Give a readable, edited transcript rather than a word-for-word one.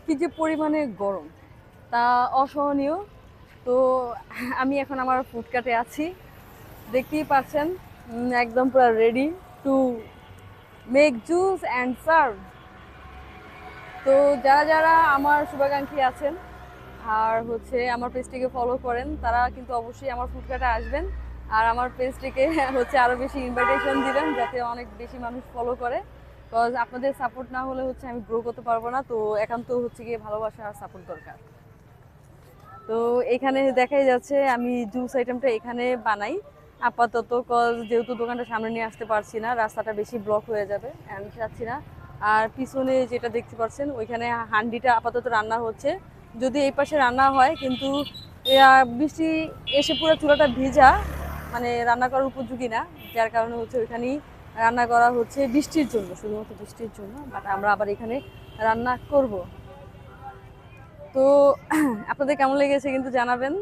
কি যে পরিমাণে গরম তা অসহনীয়। তো আমি এখন আমার ফুডকার্টে আছি, দেখতেই পাচ্ছেন। একদম পুরো ready to make juice and serve. তো যারা যারা আমার শুভাকাঙ্ক্ষী আছেন আর হচ্ছে আমার পেজটিকে ফলো করেন, তারা কিন্তু অবশ্যই আমার ফুডকার্টে আসবেন আর আমার পেজটিকে হচ্ছে আরো বেশি ইনভাইটেশন দিবেন, যাতে অনেক বেশি মানুষ ফলো করে। বিকজ আপনাদের সাপোর্ট না হলে হচ্ছে আমি গ্রো করতে পারবো না। তো একান্ত হচ্ছে গিয়ে ভালোবাসা আর সাপোর্ট দরকার। তো এখানে দেখাই যাচ্ছে আমি জুস আইটেমটা এখানে বানাই আপাতত, কজ যেহেতু দোকানটা সামনে নিয়ে আসতে পারছি না, রাস্তাটা বেশি ব্লক হয়ে যাবে, আমি চাচ্ছি না। আর পিছনে যেটা দেখতে পাচ্ছেন ওইখানে হান্ডিটা আপাতত রান্না হচ্ছে। যদি এই পাশে রান্না হয়, কিন্তু বৃষ্টি এসে পুরো চুলাটা ভিজা, মানে রান্না করার উপযোগী না। যার কারণে হচ্ছে ওইখানেই রান্না করা হচ্ছে বৃষ্টির জন্য, শুধুমাত্র বৃষ্টির জন্য। বাট আমরা আবার এখানে রান্না করব। তো আপনাদের কেমন লেগেছে কিন্তু জানাবেন।